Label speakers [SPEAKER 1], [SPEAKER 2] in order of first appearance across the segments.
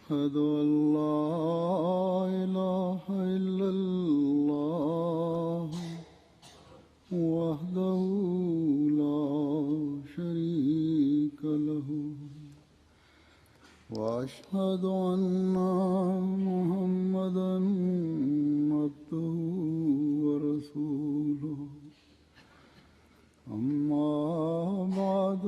[SPEAKER 1] أشهد أن لا إله إلا الله وحده لا شريك له وأشهد أن محمدا عبده ورسوله أما بعد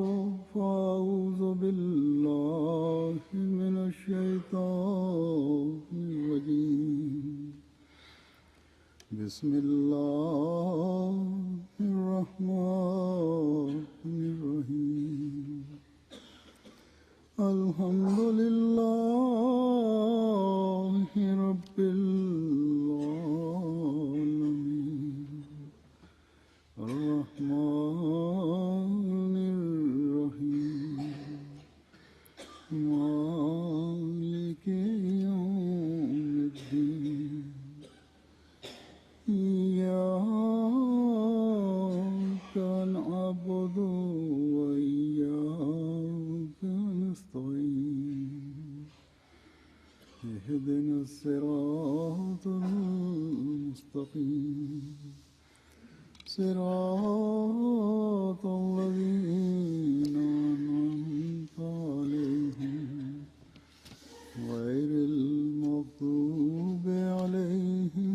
[SPEAKER 1] فأعوذ بالله من الشيطان الرجيم بسم الله الرحمن الرحيم الحمد لله رب العالمين الرحمن الرحيم مالك يوم الدين إياك نعبد وإياك نستعين اهدنا الصراط المستقيم صراط الذين أنعمت عليهم غير المغضوب عليهم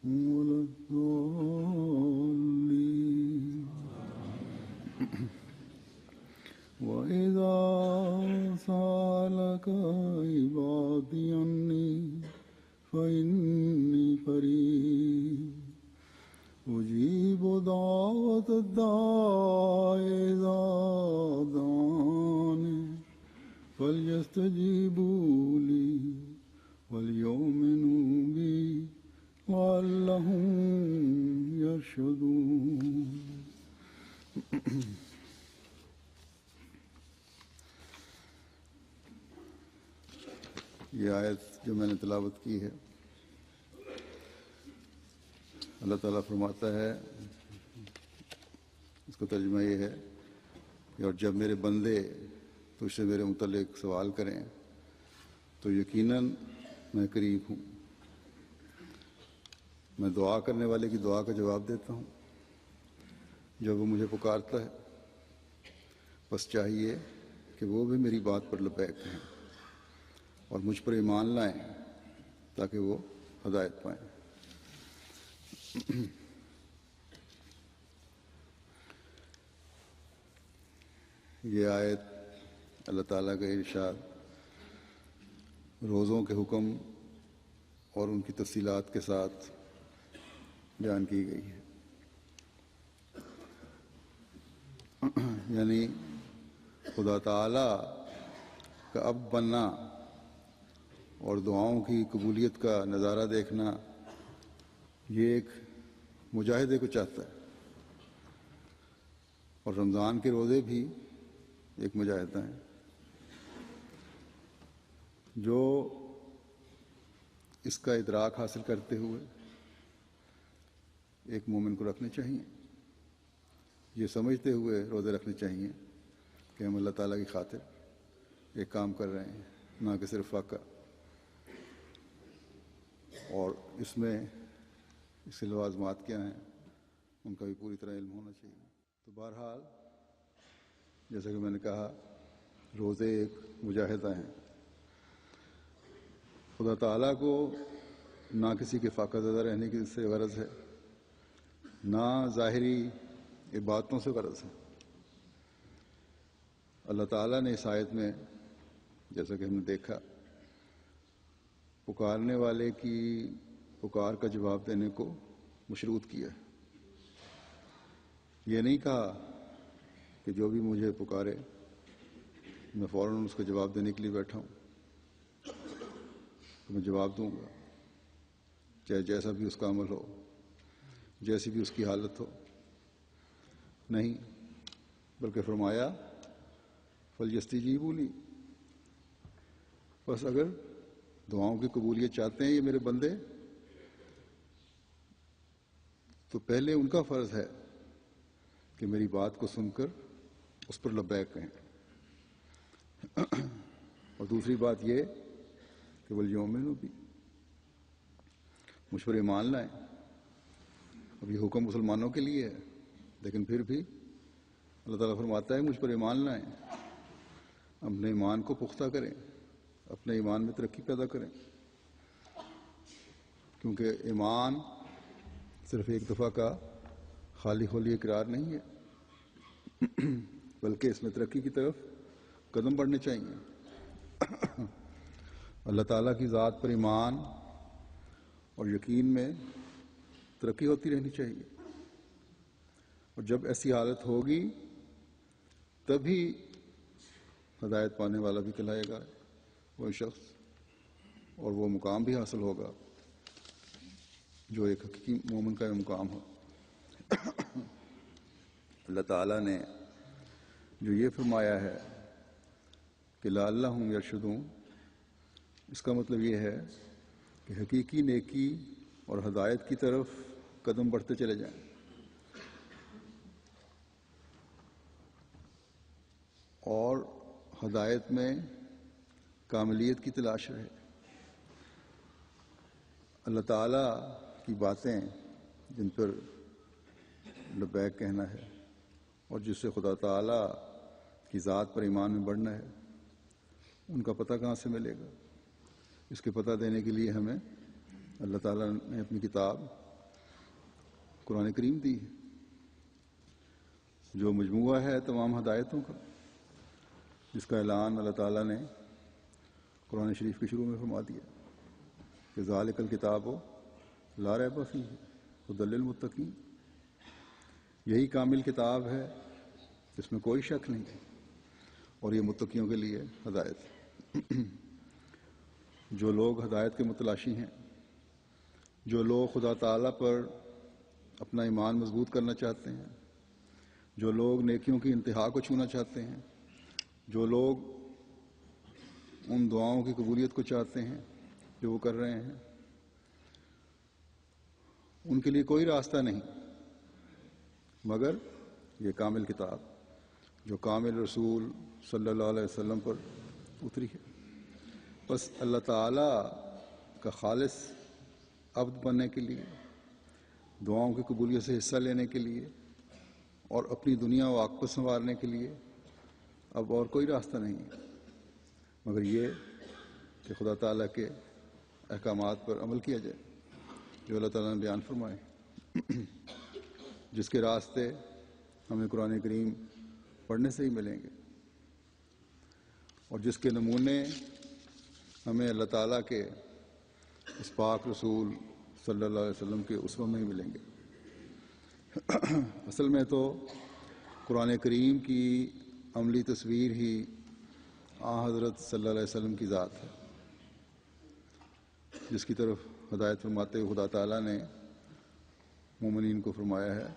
[SPEAKER 1] ولا الضالين وإذا سألك عبادي عني فإني قريب أجيب دعوة الداع إذا دعاني فليستجيبوا لي وليؤمنوا بي لعلهم يرشدون یہ آیت جو میں نے تلاوت کی ہے، اللہ تعالیٰ فرماتا ہے، اس کا ترجمہ یہ ہے کہ اور جب میرے بندے تجھ سے میرے متعلق سوال کریں تو یقیناً میں قریب ہوں، میں دعا کرنے والے کی دعا کا جواب دیتا ہوں جب وہ مجھے پکارتا ہے، بس چاہیے کہ وہ بھی میری بات پر لبیک کہیں اور مجھ پر ایمان لائیں تاکہ وہ ہدایت پائیں۔ یہ آیت اللہ تعالیٰ کا ارشاد روزوں کے حکم اور ان کی تفصیلات کے ساتھ بیان کی گئی ہے، یعنی خدا تعالیٰ کا اب بننا اور دعاؤں کی قبولیت کا نظارہ دیکھنا یہ ایک مجاہدے کو چاہتا ہے، اور رمضان کے روزے بھی ایک مجاہدہ ہیں جو اس کا ادراک حاصل کرتے ہوئے ایک مومن کو رکھنے چاہیے، یہ سمجھتے ہوئے روزے رکھنے چاہیے کہ ہم اللہ تعالیٰ کی خاطر ایک کام کر رہے ہیں، نہ کہ صرف فاقہ، اور اس میں اس کے لوازمات کیا ہیں ان کا بھی پوری طرح علم ہونا چاہیے۔ تو بہرحال جیسا کہ میں نے کہا، روزے ایک مجاہدہ ہیں۔ خدا تعالیٰ کو نہ کسی کے فاقہ زدہ رہنے کی سے غرض ہے، نہ ظاہری عبادتوں سے غرض ہے۔ اللہ تعالیٰ نے اس آیت میں، جیسا کہ ہم نے دیکھا، پکارنے والے کی پکار کا جواب دینے کو مشروط کیا ہے۔ یہ نہیں کہا کہ جو بھی مجھے پکارے میں فوراً اس کا جواب دینے کے لیے بیٹھا ہوں، تو میں جواب دوں گا، چاہے جیسا بھی اس کا عمل ہو، جیسی بھی اس کی حالت ہو۔ نہیں، بلکہ فرمایا فَلْيَسْتَجِیبُوا لِی، بس اگر دعاؤں کی قبولیت چاہتے ہیں یہ میرے بندے، تو پہلے ان کا فرض ہے کہ میری بات کو سن کر اس پر لبیک کہیں۔ اور دوسری بات یہ کہ وَلْيُؤْمِنُوا بِي، مجھ پر ایمان لائیں. اب یہ حکم مسلمانوں کے لیے ہے، لیکن پھر بھی اللہ تعالیٰ فرماتا ہے مجھ پر ایمان لائیں، اپنے ایمان کو پختہ کریں، اپنے ایمان میں ترقی پیدا کریں. کیونکہ ایمان صرف ایک دفعہ کا خالی خولی اقرار نہیں ہے، بلکہ اس میں ترقی کی طرف قدم بڑھنے چاہیے. اللہ تعالیٰ کی ذات پر ایمان اور یقین میں ترقی ہوتی رہنی چاہیے. اور جب ایسی حالت ہوگی تبھی ہدایت پانے والا بھی کہلائے گا وہ شخص، اور وہ مقام بھی حاصل ہوگا جو ایک حقیقی مومن کا مقام ہو. اللہ تعالیٰ نے جو یہ فرمایا ہے کہ لعلہم یرشدون، اس کا مطلب یہ ہے کہ حقیقی نیکی اور ہدایت کی طرف قدم بڑھتے چلے جائیں. اور ہدایت میں کاملیت کی تلاش رہے. اللہ تعالیٰ کی باتیں جن پر لبیک کہنا ہے اور جس سے خدا تعالیٰ کی ذات پر ایمان میں بڑھنا ہے، ان کا پتہ کہاں سے ملے گا؟ اس کے پتہ دینے کے لیے ہمیں اللہ تعالیٰ نے اپنی کتاب قرآن کریم دی ہے، جو مجموعہ ہے تمام ہدایتوں کا، جس کا اعلان اللہ تعالیٰ نے قرآن شریف کے شروع میں فرما دیا کہ ذالک الکتاب لا ریب فیہ ھدی للمتقین. یہی کامل کتاب ہے جس میں کوئی شک نہیں، اور یہ متقیوں کے لیے ہدایت ہے. جو لوگ ہدایت کے متلاشی ہیں، جو لوگ خدا تعالیٰ پر اپنا ایمان مضبوط کرنا چاہتے ہیں، جو لوگ نیکیوں کی انتہا کو چھونا چاہتے ہیں، جو لوگ ان دعاؤں کی قبولیت کو چاہتے ہیں جو وہ کر رہے ہیں، ان کے لیے کوئی راستہ نہیں مگر یہ کامل کتاب جو کامل رسول صلی اللہ علیہ وسلم پر اتری ہے. بس اللہ تعالیٰ کا خالص عبد بننے کے لیے، دعاؤں کی قبولیت سے حصہ لینے کے لیے اور اپنی دنیا و عاقبت سنوارنے کے لیے اب اور کوئی راستہ نہیں ہے مگر یہ کہ خدا تعالیٰ کے احکامات پر عمل کیا جائے جو اللہ تعالیٰ نے بیان فرمائے، جس کے راستے ہمیں قرآن کریم پڑھنے سے ہی ملیں گے، اور جس کے نمونے ہمیں اللہ تعالیٰ کے اس پاک رسول صلی اللہ علیہ وسلم کے اسوہ میں ہی ملیں گے. اصل میں تو قرآن کریم کی عملی تصویر ہی حضرت صلی اللہ علیہ وسلم کی ذات ہے، جس کی طرف ہدایت فرماتے ہوئے خدا تعالیٰ نے مومنین کو فرمایا ہے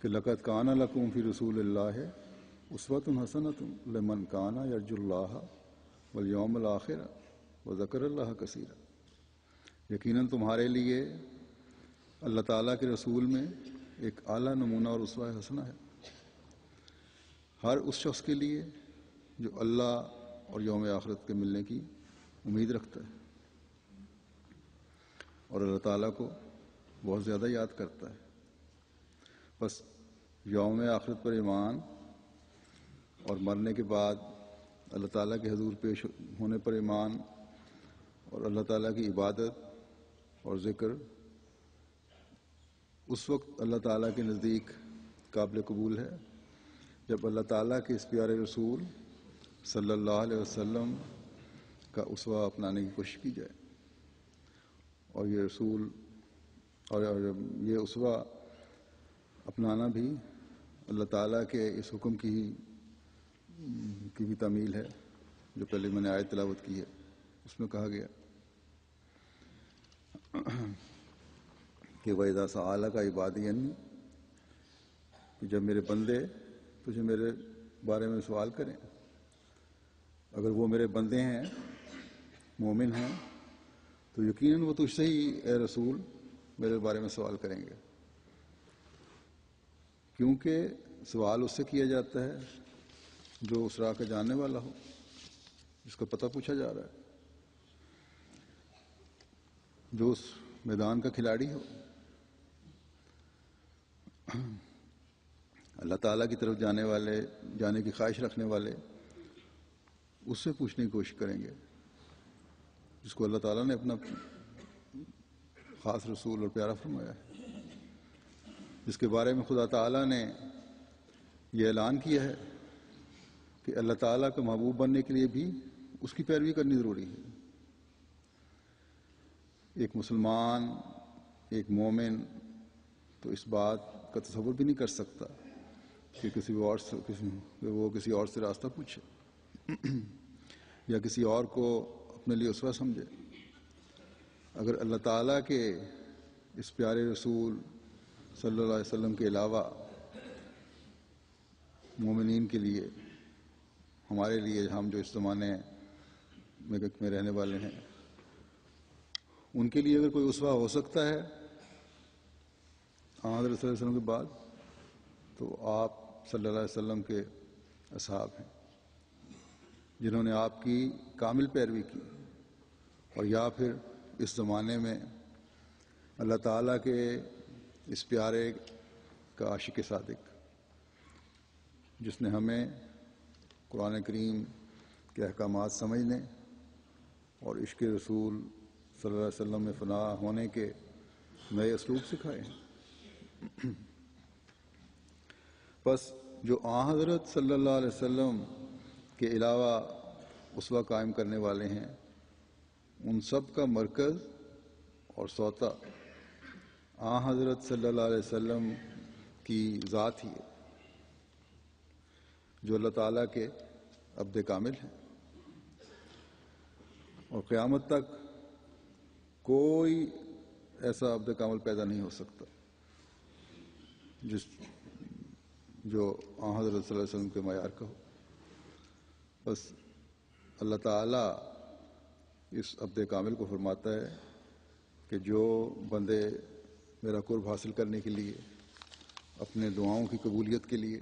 [SPEAKER 1] کہ لقد کان لکم فی رسول اللہ اسوۃ حسنۃ لمن کان یرجو اللہ والیوم الآخر وذکر اللہ کثیرا. یقیناً تمہارے لیے اللہ تعالیٰ کے رسول میں ایک اعلیٰ نمونہ اور اسوہ حسنہ ہے، ہر اس شخص کے لیے جو اللہ اور یوم آخرت کے ملنے کی امید رکھتا ہے اور اللہ تعالیٰ کو بہت زیادہ یاد کرتا ہے. بس یوم آخرت پر ایمان اور مرنے کے بعد اللہ تعالیٰ کے حضور پیش ہونے پر ایمان اور اللہ تعالیٰ کی عبادت اور ذکر اس وقت اللہ تعالیٰ کے نزدیک قابل قبول ہے جب اللہ تعالیٰ کے اس پیارے رسول صلی اللہ علیہ وسلم کا اسوہ اپنانے کی کوشش کی جائے. اور یہ رسول اور یہ اسوہ اپنانا بھی اللہ تعالیٰ کے اس حکم کی بھی تعمیل ہے جو پہلے میں نے آیت تلاوت کی ہے. اس میں کہا گیا کہ وَإِذَا سَأَلَكَ عِبَادِي عَنِّي، کہ جب میرے بندے تجھے میرے بارے میں سوال کریں، اگر وہ میرے بندے ہیں، مومن ہیں، تو یقیناً وہ تجھ سے ہی اے رسول میرے بارے میں سوال کریں گے، کیونکہ سوال اس سے کیا جاتا ہے جو اس راہ کا جاننے والا ہو. جس کا پتہ پوچھا جا رہا ہے، جو اس میدان کا کھلاڑی ہو، اللہ تعالیٰ کی طرف جانے کی خواہش رکھنے والے اس سے پوچھنے کی کوشش کریں گے جس کو اللہ تعالیٰ نے اپنا خاص رسول اور پیارا فرمایا ہے، جس کے بارے میں خدا تعالیٰ نے یہ اعلان کیا ہے کہ اللہ تعالیٰ کا محبوب بننے کے لیے بھی اس کی پیروی کرنی ضروری ہے۔ ایک مسلمان، ایک مومن تو اس بات کا تصور بھی نہیں کر سکتا کہ وہ کسی اور سے راستہ پوچھے یا کسی اور کو اپنے لیے اسوہ سمجھے۔ اگر اللہ تعالیٰ کے اس پیارے رسول صلی اللہ علیہ وسلم کے علاوہ مومنین کے لیے، ہمارے لیے، ہم جو اس زمانے میں رہنے والے ہیں، ان کے لیے اگر کوئی اسوہ ہو سکتا ہے حضرت صلی اللہ علیہ وسلم کے بعد، تو آپ صلی اللہ علیہ وسلم کے اصحاب ہیں، جنہوں نے آپ کی کامل پیروی کی، اور یا پھر اس زمانے میں اللہ تعالیٰ کے اس پیارے کا عاشق صادق، جس نے ہمیں قرآن کریم کے احکامات سمجھنے اور عشق رسول صلی اللہ علیہ وسلم میں فنا ہونے کے نئے اسلوب سکھائے ہیں۔ بس جو حضرت صلی اللہ علیہ وسلم کے علاوہ اسوہ قائم کرنے والے ہیں، ان سب کا مرکز اور سوتا حضرت صلی اللہ علیہ وسلم کی ذات ہی ہے، جو اللہ تعالیٰ کے عبد کامل ہیں، اور قیامت تک کوئی ایسا عبد کامل پیدا نہیں ہو سکتا جو حضرت صلی اللہ علیہ وسلم کے معیار کا ہو۔ بس اللہ تعالیٰ اس عبد کامل کو فرماتا ہے کہ جو بندے میرا قرب حاصل کرنے کے لیے، اپنے دعاؤں کی قبولیت کے لیے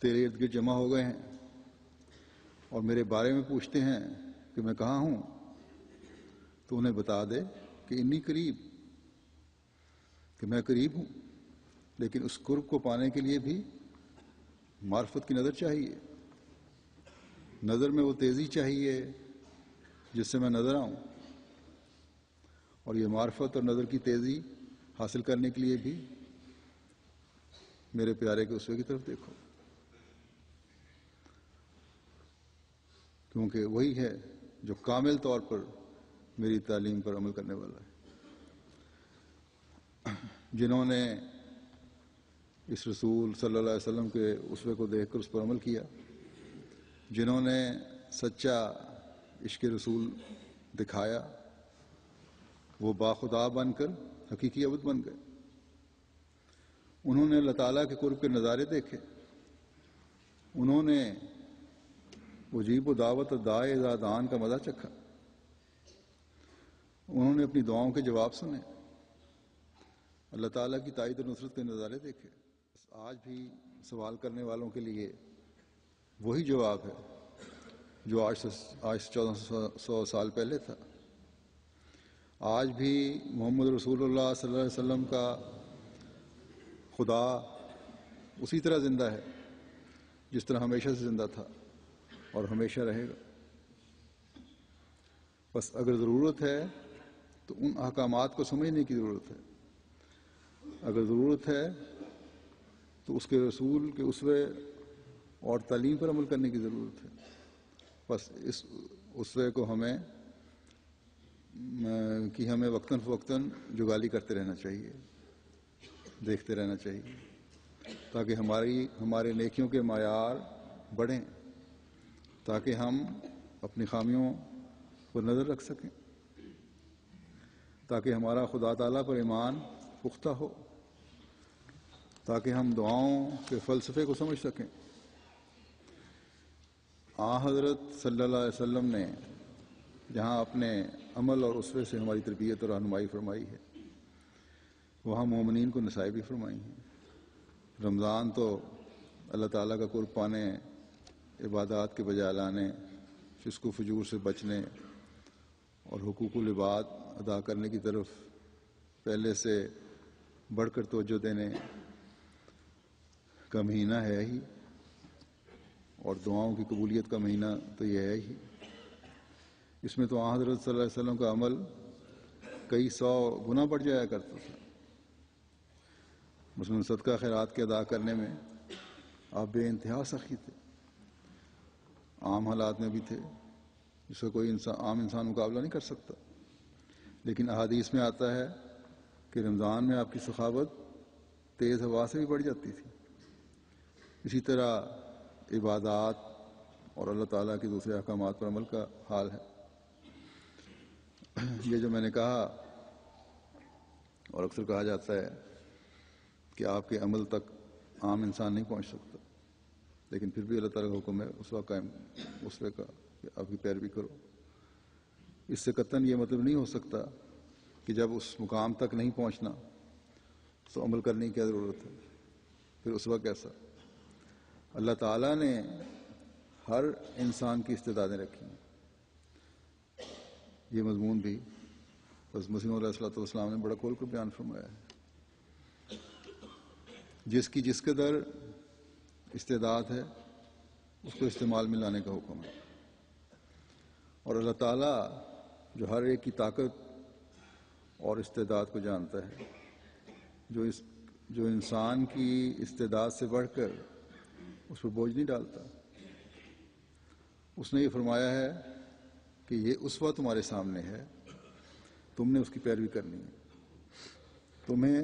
[SPEAKER 1] تیرے ارد گرد جمع ہو گئے ہیں اور میرے بارے میں پوچھتے ہیں کہ میں کہاں ہوں، تو انہیں بتا دے کہ انی قریب، کہ میں قریب ہوں، لیکن اس قرب کو پانے کے لیے بھی معرفت کی نظر چاہیے، نظر میں وہ تیزی چاہیے جس سے میں نظر آؤں، اور یہ معرفت اور نظر کی تیزی حاصل کرنے کے لیے بھی میرے پیارے کے اسوے کی طرف دیکھو، کیونکہ وہی ہے جو کامل طور پر میری تعلیم پر عمل کرنے والا ہے۔ جنہوں نے اس رسول صلی اللہ علیہ وسلم کے اسوے کو دیکھ کر اس پر عمل کیا، جنہوں نے سچا عشق رسول دکھایا، وہ باخدا بن کر حقیقی عبد بن گئے۔ انہوں نے اللہ تعالیٰ کے قرب کے نظارے دیکھے، انہوں نے اجیب و دعوت داعِ اذا دعان کا مزہ چکھا، انہوں نے اپنی دعاؤں کے جواب سنے، اللہ تعالیٰ کی تائید اور نصرت کے نظارے دیکھے۔ آج بھی سوال کرنے والوں کے لیے وہی جواب ہے جو آج سے 1400 سال پہلے تھا۔ آج بھی محمد رسول اللہ صلی اللہ علیہ وسلم کا خدا اسی طرح زندہ ہے جس طرح ہمیشہ سے زندہ تھا اور ہمیشہ رہے گا۔ بس اگر ضرورت ہے تو ان احکامات کو سمجھنے کی ضرورت ہے، اگر ضرورت ہے تو اس کے رسول کے اسوے اور تعلیم پر عمل کرنے کی ضرورت ہے۔ بس اس اسوے کو ہمیں وقتاً فوقتاً جگالی کرتے رہنا چاہیے، دیکھتے رہنا چاہیے، تاکہ ہمارے نیکیوں کے معیار بڑھیں، تاکہ ہم اپنی خامیوں پر نظر رکھ سکیں، تاکہ ہمارا خدا تعالیٰ پر ایمان پختہ ہو، تاکہ ہم دعاؤں کے فلسفے کو سمجھ سکیں۔ حضرت صلی اللہ علیہ وسلم نے جہاں اپنے عمل اور اسوے سے ہماری تربیت اور رہنمائی فرمائی ہے، وہاں مومنین کو نصائح بھی فرمائی ہیں۔ رمضان تو اللہ تعالیٰ کا قرب پانے، عبادات کے بجائے لانے فسق و فجور سے بچنے اور حقوق العباد ادا کرنے کی طرف پہلے سے بڑھ کر توجہ دینے کا مہینہ ہے ہی، اور دعاؤں کی قبولیت کا مہینہ تو یہ ہے ہی۔ اس میں تو حضرت صلی اللہ علیہ وسلم کا عمل کئی 100 گنا بڑھ جایا کرتا تھا۔ مثلاً صدقہ خیرات کے ادا کرنے میں آپ بے انتہا سخی تھے، عام حالات میں بھی تھے جس کا کوئی عام انسان مقابلہ نہیں کر سکتا، لیکن احادیث میں آتا ہے کہ رمضان میں آپ کی سخاوت تیز ہوا سے بھی بڑھ جاتی تھی۔ اسی طرح عبادات اور اللہ تعالیٰ کے دوسرے احکامات پر عمل کا حال ہے۔ یہ جو میں نے کہا، اور اکثر کہا جاتا ہے کہ آپ کے عمل تک عام انسان نہیں پہنچ سکتا، لیکن پھر بھی اللہ تعالیٰ کا حکم ہے اس کا کہ آپ کی پیروی کرو۔ اس سے قطعاً یہ مطلب نہیں ہو سکتا کہ جب اس مقام تک نہیں پہنچنا تو عمل کرنے کی کیا ضرورت ہے، پھر اس وقت کیسا؟ اللہ تعالیٰ نے ہر انسان کی استعدادیں رکھی ہیں، یہ مضمون بھی بس مسیح علیہ الصلوۃ والسلام نے بڑا کھول کر بیان فرمایا ہے۔ جس کی جس قدر استعداد ہے اس کو استعمال میں لانے کا حکم ہے، اور اللہ تعالیٰ جو ہر ایک کی طاقت اور استعداد کو جانتا ہے، جو انسان کی استعداد سے بڑھ کر اس پر بوجھ نہیں ڈالتا۔ اس نے یہ فرمایا ہے کہ یہ اسوہ تمہارے سامنے ہے، تم نے اس کی پیروی کرنی ہے۔ تمہیں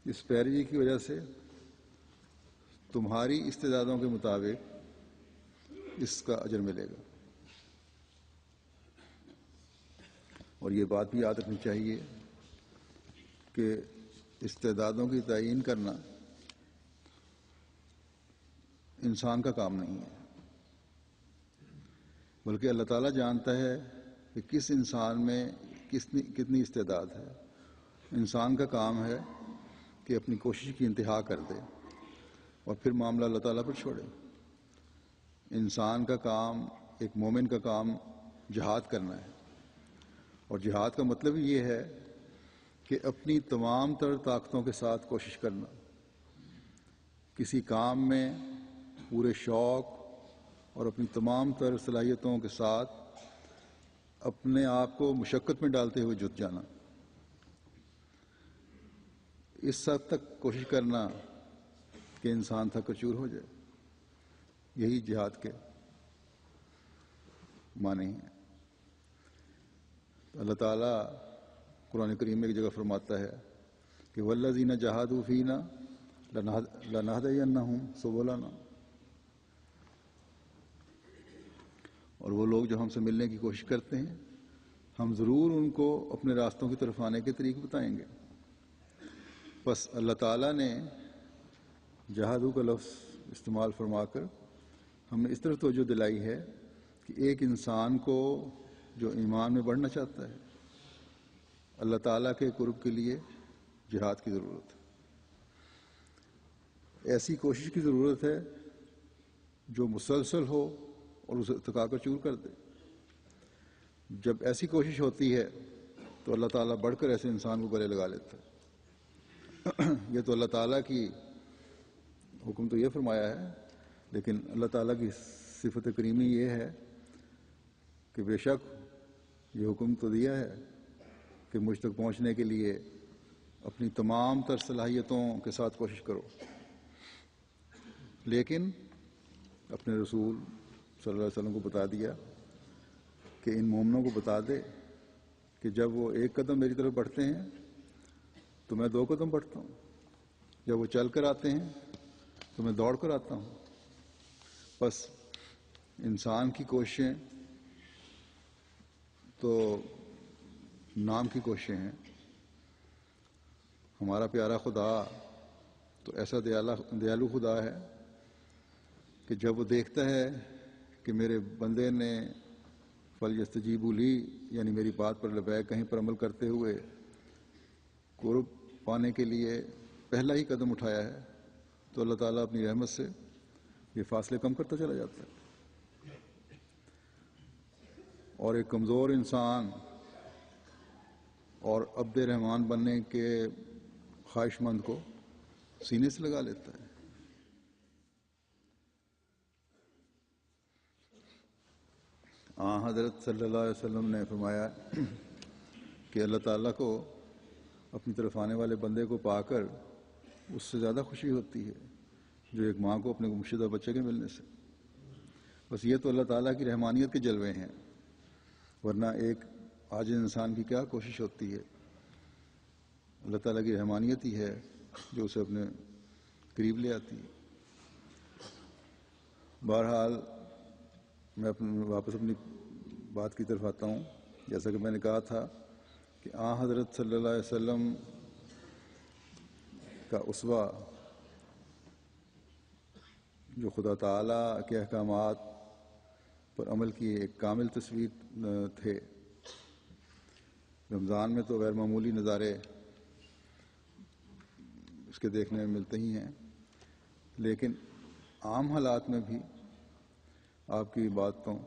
[SPEAKER 1] اس پیروی کی وجہ سے تمہاری استعدادوں کے مطابق اس کا اجر ملے گا۔ اور یہ بات بھی یاد رکھنی چاہیے کہ استعدادوں کی تعیین کرنا انسان کا کام نہیں ہے، بلکہ اللہ تعالیٰ جانتا ہے کہ کس انسان میں کتنی استعداد ہے۔ انسان کا کام ہے کہ اپنی کوشش کی انتہا کر دے اور پھر معاملہ اللہ تعالیٰ پر چھوڑے۔ انسان کا کام، ایک مومن کا کام جہاد کرنا ہے، اور جہاد کا مطلب یہ ہے کہ اپنی تمام تر طاقتوں کے ساتھ کوشش کرنا، کسی کام میں پورے شوق اور اپنی تمام تر صلاحیتوں کے ساتھ اپنے آپ کو مشقت میں ڈالتے ہوئے جت جانا، اس حد تک کوشش کرنا کہ انسان تھک کر چور ہو جائے، یہی جہاد کے معنی ہیں۔ اللہ تعالیٰ قرآن کریم میں ایک جگہ فرماتا ہے کہ والذین جاہدوا فینا لنہدینہم سبلنا، اور وہ لوگ جو ہم سے ملنے کی کوشش کرتے ہیں ہم ضرور ان کو اپنے راستوں کی طرف آنے کے طریق بتائیں گے۔ بس اللہ تعالیٰ نے جہادو کا لفظ استعمال فرما کر ہمیں اس طرح توجہ دلائی ہے کہ ایک انسان کو جو ایمان میں بڑھنا چاہتا ہے، اللہ تعالیٰ کے قرب کے لیے جہاد کی ضرورت ہے، ایسی کوشش کی ضرورت ہے جو مسلسل ہو اور اسے تھکا کر چور کر دے۔ جب ایسی کوشش ہوتی ہے تو اللہ تعالیٰ بڑھ کر ایسے انسان کو گلے لگا لیتا ہے۔ یہ تو اللہ تعالیٰ کی حکم تو یہ فرمایا ہے، لیکن اللہ تعالیٰ کی صفت کریمی یہ ہے کہ بے شک یہ حکم تو دیا ہے کہ مجھ تک پہنچنے کے لیے اپنی تمام تر صلاحیتوں کے ساتھ کوشش کرو، لیکن اپنے رسول صلی اللہ علیہ وسلم کو بتا دیا کہ ان مومنوں کو بتا دے کہ جب وہ ایک قدم میری طرف بڑھتے ہیں تو میں 2 قدم بڑھتا ہوں، جب وہ چل کر آتے ہیں تو میں دوڑ کر آتا ہوں۔ بس انسان کی کوششیں تو نام کی کوششیں ہیں، ہمارا پیارا خدا تو ایسا دیالو خدا ہے کہ جب وہ دیکھتا ہے کہ میرے بندے نے فلیستجیبوا لی، یعنی میری بات پر لبیک کہیں پر عمل کرتے ہوئے قرب پانے کے لیے پہلا ہی قدم اٹھایا ہے، تو اللہ تعالیٰ اپنی رحمت سے یہ فاصلے کم کرتا چلا جاتا ہے۔ اور ایک کمزور انسان اور عبد رحمان بننے کے خواہش مند کو سینے سے لگا لیتا ہے۔ حضرت صلی اللہ علیہ وسلم نے فرمایا کہ اللہ تعالیٰ کو اپنی طرف آنے والے بندے کو پا کر اس سے زیادہ خوشی ہوتی ہے جو ایک ماں کو اپنے گمشدہ بچے کے ملنے سے۔ بس یہ تو اللہ تعالیٰ کی رحمانیت کے جلوے ہیں، ورنہ ایک عاجز انسان کی کیا کوشش ہوتی ہے۔ اللہ تعالیٰ کی رحمانیت ہی ہے جو اسے اپنے قریب لے آتی ہے۔ بہرحال میں واپس اپنی بات کی طرف آتا ہوں۔ جیسا کہ میں نے کہا تھا کہ حضرت صلی اللہ علیہ وسلم کا اسوہ جو خدا تعالیٰ کے احکامات پر عمل کی ایک کامل تصویر تھے۔ رمضان میں تو غیر معمولی نظارے اس کے دیکھنے میں ملتے ہی ہیں، لیکن عام حالات میں بھی آپ کی باتوں،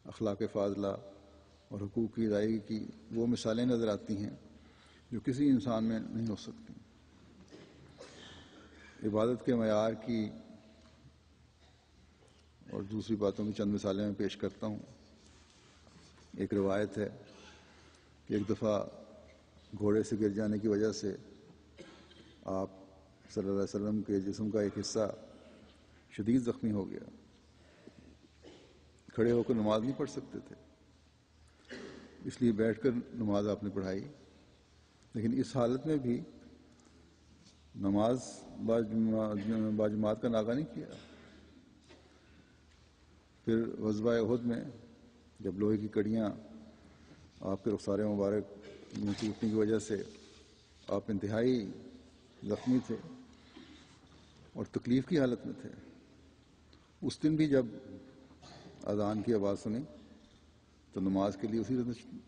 [SPEAKER 1] اخلاق فاضلہ اور حقوق کی ادائیگی کی وہ مثالیں نظر آتی ہیں جو کسی انسان میں نہیں ہو سکتی۔ عبادت کے معیار کی اور دوسری باتوں کی چند مثالیں میں پیش کرتا ہوں۔ ایک روایت ہے کہ ایک دفعہ گھوڑے سے گر جانے کی وجہ سے آپ صلی اللہ علیہ وسلم کے جسم کا ایک حصہ شدید زخمی ہو گیا، کھڑے ہو کر نماز نہیں پڑھ سکتے تھے، اس لیے بیٹھ کر نماز آپ نے پڑھائی۔ لیکن اس حالت میں بھی نماز باجماعت کا ناغہ نہیں کیا۔ پھر غزوہ احد میں جب لوہے کی کڑیاں آپ کے رخسار مبارک میں ٹوٹنے کی وجہ سے آپ انتہائی زخمی تھے اور تکلیف کی حالت میں تھے، اس دن بھی جب اذان کی آواز سنی تو نماز کے لیے اسی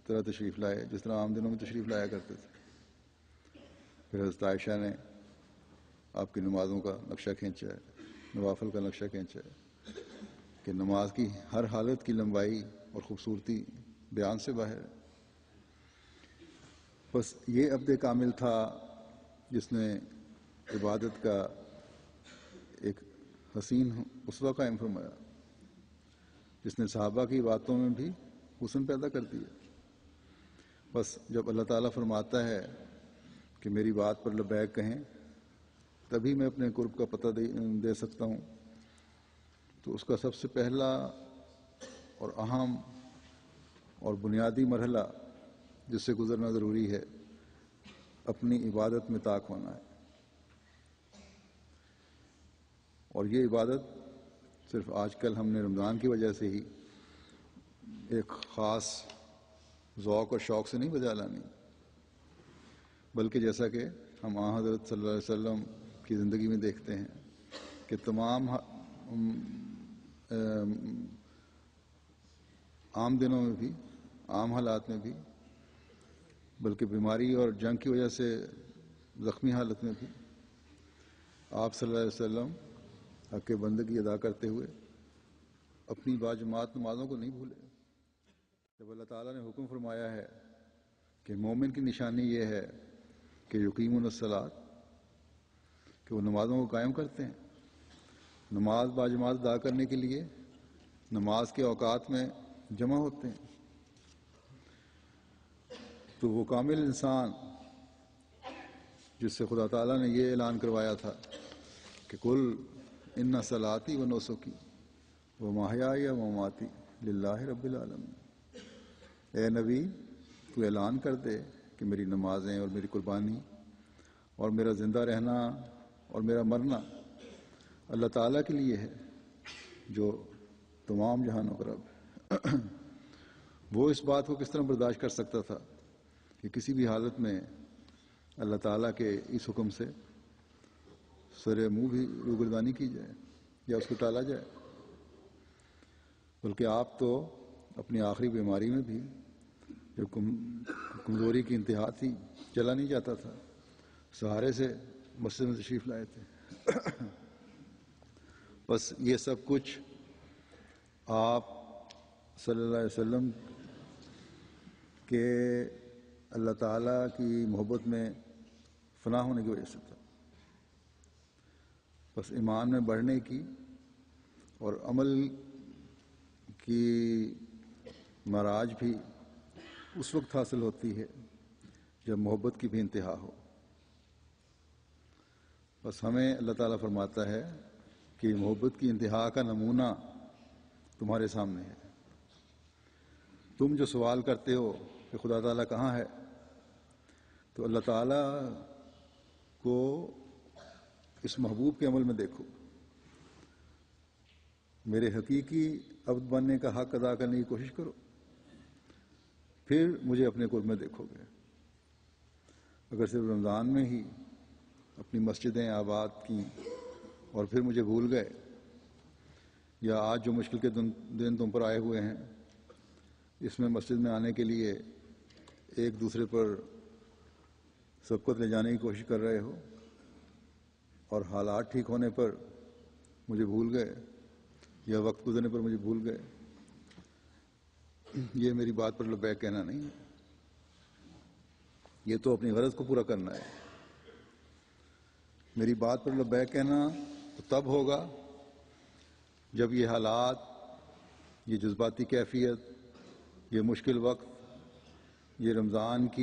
[SPEAKER 1] طرح تشریف لائے جس طرح عام دنوں میں تشریف لایا کرتے تھے۔ پھر حضرت عائشہ نے آپ کی نمازوں کا نقشہ کھینچا ہے، نوافل کا نقشہ کھینچا ہے کہ نماز کی ہر حالت کی لمبائی اور خوبصورتی بیان سے باہر ہے۔ بس یہ عبد کامل تھا جس نے عبادت کا ایک حسین اسوہ قائم فرمایا، جس نے صحابہ کی باتوں میں بھی حسن پیدا کر دیا۔ بس جب اللہ تعالیٰ فرماتا ہے کہ میری بات پر لبیک کہیں تبھی میں اپنے قرب کا پتہ دے سکتا ہوں، تو اس کا سب سے پہلا اور اہم اور بنیادی مرحلہ جس سے گزرنا ضروری ہے اپنی عبادت میں طاق ہونا ہے۔ اور یہ عبادت صرف آج کل ہم نے رمضان کی وجہ سے ہی ایک خاص ذوق اور شوق سے نہیں بجا لانی، بلکہ جیسا کہ ہم حضرت صلی اللہ علیہ وسلم کی زندگی میں دیکھتے ہیں کہ تمام عام دنوں میں بھی، عام حالات میں بھی، بلکہ بیماری اور جنگ کی وجہ سے زخمی حالت میں بھی آپ صلی اللہ علیہ وسلم حق بندگی ادا کرتے ہوئے اپنی باجماعت نمازوں کو نہیں بھولے۔ جب اللہ تعالیٰ نے حکم فرمایا ہے کہ مومن کی نشانی یہ ہے کہ یقیمون الصلاۃ، کہ وہ نمازوں کو قائم کرتے ہیں، نماز باجماعت ادا کرنے کے لیے نماز کے اوقات میں جمع ہوتے ہیں، تو وہ کامل انسان جس سے خدا تعالیٰ نے یہ اعلان کروایا تھا کہ قل ان صلاتی و نسکی و محیای و مماتی للہ رب العالمین، اے نبی تو اعلان کر دے کہ میری نمازیں اور میری قربانی اور میرا زندہ رہنا اور میرا مرنا اللہ تعالیٰ کے لیے ہے جو تمام جہانوں کا رب ہے۔ وہ اس بات کو کس طرح برداشت کر سکتا تھا کہ کسی بھی حالت میں اللہ تعالیٰ کے اس حکم سے سر منہ بھی روگردانی کی جائے یا اس کو ٹالا جائے؟ بلکہ آپ تو اپنی آخری بیماری میں بھی جب کمزوری کی انتہا تھی، چلا نہیں جاتا تھا، سہارے سے مسجد میں تشریف لائے تھے۔ بس یہ سب کچھ آپ صلی اللہ علیہ وسلم کے اللہ تعالیٰ کی محبت میں فنا ہونے کی وجہ سے تھا۔ بس ایمان میں بڑھنے کی اور عمل کی معراج بھی اس وقت حاصل ہوتی ہے جب محبت کی بھی انتہا ہو۔ بس ہمیں اللہ تعالیٰ فرماتا ہے کہ محبت کی انتہا کا نمونہ تمہارے سامنے ہے۔ تم جو سوال کرتے ہو کہ خدا تعالیٰ کہاں ہے، تو اللہ تعالیٰ کو اس محبوب کے عمل میں دیکھو۔ میرے حقیقی عبد بننے کا حق ادا کرنے کی کوشش کرو، پھر مجھے اپنے قرب میں دیکھو گے۔ اگر صرف رمضان میں ہی اپنی مسجدیں آباد کی اور پھر مجھے بھول گئے، یا آج جو مشکل کے دن تم پر آئے ہوئے ہیں اس میں مسجد میں آنے کے لیے ایک دوسرے پر سبقت لے جانے کی کوشش کر رہے ہو، اور حالات ٹھیک ہونے پر مجھے بھول گئے یا وقت گزرنے پر مجھے بھول گئے، یہ میری بات پر لبیک کہنا نہیں ہے۔ یہ تو اپنی غرض کو پورا کرنا ہے۔ میری بات پر لبیک کہنا تو تب ہوگا جب یہ حالات، یہ جذباتی کیفیت، یہ مشکل وقت، یہ رمضان کا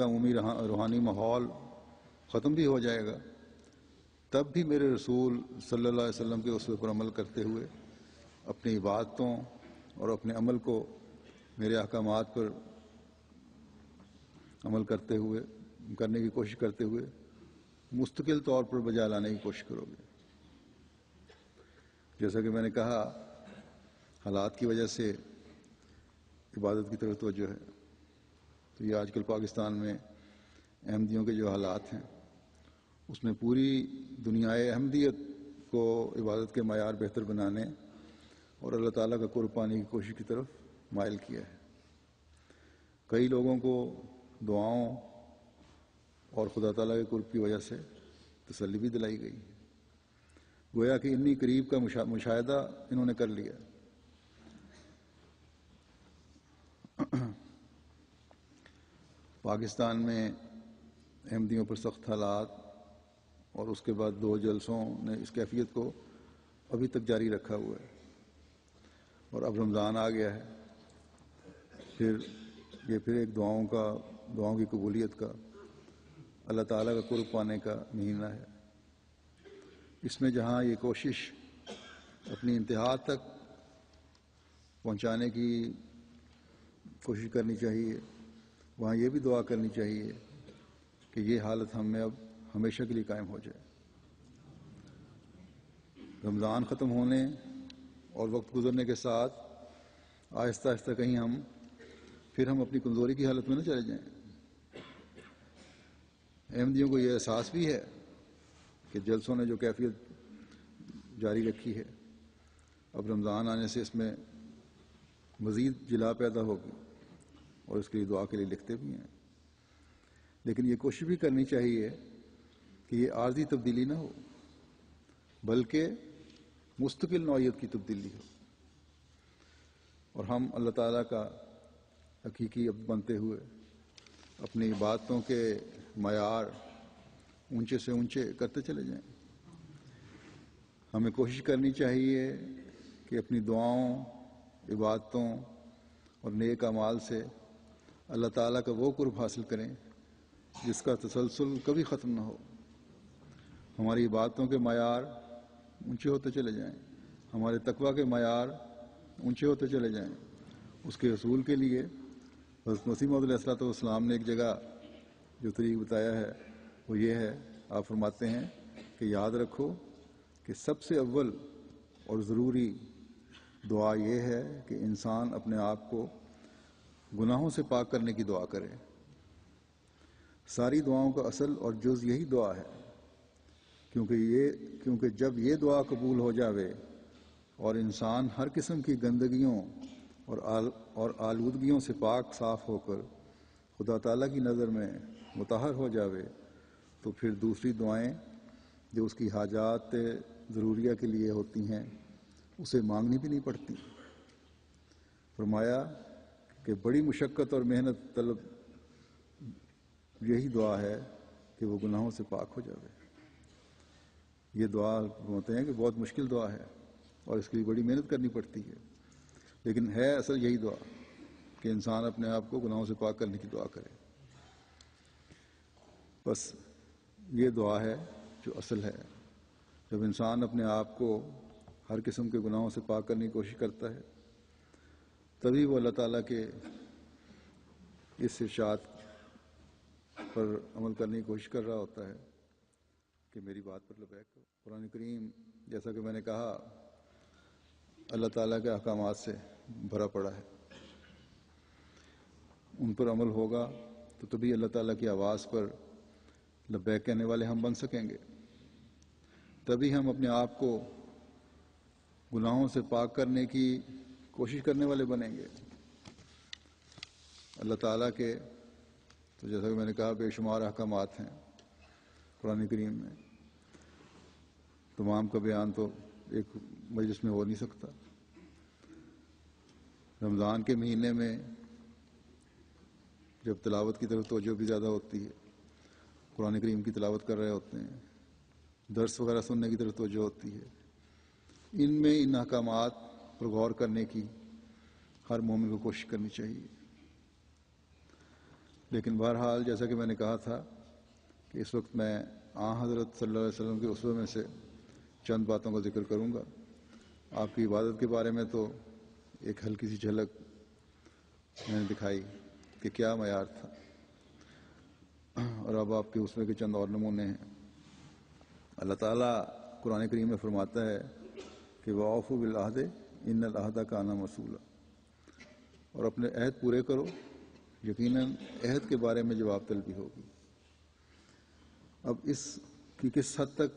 [SPEAKER 1] عمومی روحانی ماحول ختم بھی ہو جائے گا، تب بھی میرے رسول صلی اللہ علیہ وسلم کے اسوے پر عمل کرتے ہوئے اپنی عبادتوں اور اپنے عمل کو میرے احکامات پر عمل کرنے کی کوشش کرتے ہوئے مستقل طور پر بجا لانے کی کوشش کرو گے۔ جیسا کہ میں نے کہا، حالات کی وجہ سے عبادت کی طرف توجہ ہے، تو یہ آج کل پاکستان میں احمدیوں کے جو حالات ہیں اس میں پوری دنیائے احمدیت کو عبادت کے معیار بہتر بنانے اور اللہ تعالیٰ کا قرب پانے کی کوشش کی طرف مائل کیا ہے۔ کئی لوگوں کو دعاؤں اور خدا تعالیٰ کے قرب کی وجہ سے تسلی بھی دلائی گئی، گویا کہ اتنی قریب کا مشاہدہ انہوں نے کر لیا۔ پاکستان میں احمدیوں پر سخت حالات اور اس کے بعد 2 جلسوں نے اس کیفیت کو ابھی تک جاری رکھا ہوا ہے، اور اب رمضان آ گیا ہے، پھر ایک دعاؤں کی قبولیت کا، اللہ تعالیٰ کا قرب پانے کا مہینہ ہے۔ اس میں جہاں یہ کوشش اپنی انتہا تک پہنچانے کی کوشش کرنی چاہیے، وہاں یہ بھی دعا کرنی چاہیے کہ یہ حالت ہم میں اب ہمیشہ کے لیے قائم ہو جائے۔ رمضان ختم ہونے اور وقت گزرنے کے ساتھ آہستہ آہستہ کہیں ہم اپنی کمزوری کی حالت میں نہ چلے جائیں۔ احمدیوں کو یہ احساس بھی ہے کہ جلسوں نے جو کیفیت جاری رکھی ہے، اب رمضان آنے سے اس میں مزید جلا پیدا ہوگی، اور اس کے لیے دعا کے لیے لکھتے بھی ہیں۔ لیکن یہ کوشش بھی کرنی چاہیے کہ یہ عارضی تبدیلی نہ ہو، بلکہ مستقل نوعیت کی تبدیلی ہو، اور ہم اللہ تعالیٰ کا حقیقی عبد بنتے ہوئے اپنی عبادتوں کے معیار اونچے سے اونچے کرتے چلے جائیں۔ ہمیں کوشش کرنی چاہیے کہ اپنی دعاؤں، عبادتوں اور نیک اعمال سے اللہ تعالیٰ کا وہ قرب حاصل کریں جس کا تسلسل کبھی ختم نہ ہو۔ ہماری عبادتوں کے معیار اونچے ہوتے چلے جائیں، ہمارے تقویٰ کے معیار اونچے ہوتے چلے جائیں۔ اس کے حصول کے لیے حضرت مسیح موعود علیہ السلام نے ایک جگہ جو طریق بتایا ہے وہ یہ ہے، آپ فرماتے ہیں کہ یاد رکھو کہ سب سے اول اور ضروری دعا یہ ہے کہ انسان اپنے آپ کو گناہوں سے پاک کرنے کی دعا کرے۔ ساری دعاؤں کا اصل اور جز یہی دعا ہے، کیونکہ جب یہ دعا قبول ہو جاوے اور انسان ہر قسم کی گندگیوں اور آلودگیوں سے پاک صاف ہو کر خدا تعالیٰ کی نظر میں مطہر ہو جاوے، تو پھر دوسری دعائیں جو اس کی حاجات ضروریہ کے لیے ہوتی ہیں اسے مانگنی بھی نہیں پڑتی۔ فرمایا کہ بڑی مشقت اور محنت طلب یہی دعا ہے کہ وہ گناہوں سے پاک ہو جائے۔ یہ دعا ہوتے ہیں کہ بہت مشکل دعا ہے اور اس کے لیے بڑی محنت کرنی پڑتی ہے، لیکن ہے اصل یہی دعا کہ انسان اپنے آپ کو گناہوں سے پاک کرنے کی دعا کرے۔ بس یہ دعا ہے جو اصل ہے۔ جب انسان اپنے آپ کو ہر قسم کے گناہوں سے پاک کرنے کی کوشش کرتا ہے، تبھی وہ اللہ تعالیٰ کے اس ارشاد پر عمل کرنے کی کوشش کر رہا ہوتا ہے کہ میری بات پر لبیک کرو۔ قرآن کریم جیسا کہ میں نے کہا اللہ تعالیٰ کے احکامات سے بھرا پڑا ہے۔ ان پر عمل ہوگا تو تبھی اللہ تعالیٰ کی آواز پر لبیک کہنے والے ہم بن سکیں گے، تبھی ہم اپنے آپ کو گناہوں سے پاک کرنے کی کوشش کرنے والے بنیں گے۔ اللہ تعالیٰ کے تو جیسا کہ میں نے کہا بے شمار احکامات ہیں قرآن کریم میں، تمام کا بیان تو ایک مجلس میں ہو نہیں سکتا۔ رمضان کے مہینے میں جب تلاوت کی طرف توجہ بھی زیادہ ہوتی ہے، قرآن کریم کی تلاوت کر رہے ہوتے ہیں، درس وغیرہ سننے کی طرف توجہ ہوتی ہے، ان میں ان احکامات پر غور کرنے کی ہر مومن کو کوشش کرنی چاہیے۔ لیکن بہرحال جیسا کہ میں نے کہا تھا کہ اس وقت میں حضرت صلی اللہ علیہ وسلم کے اسوہ میں سے چند باتوں کا ذکر کروں گا۔ آپ کی عبادت کے بارے میں تو ایک ہلکی سی جھلک میں نے دکھائی کہ کیا معیار تھا، اور اب آپ کے اسوے کے چند اور نمونے ہیں۔ اللہ تعالیٰ قرآن کریم میں فرماتا ہے کہ وَأَوْفُوا بِالْعَهْدِ إِنَّ الْعَهْدَ كَانَ مَسْئُولًا، اور اپنے عہد پورے کرو، یقیناً عہد کے بارے میں جواب طلبی ہوگی۔ اب اس کی کس حد تک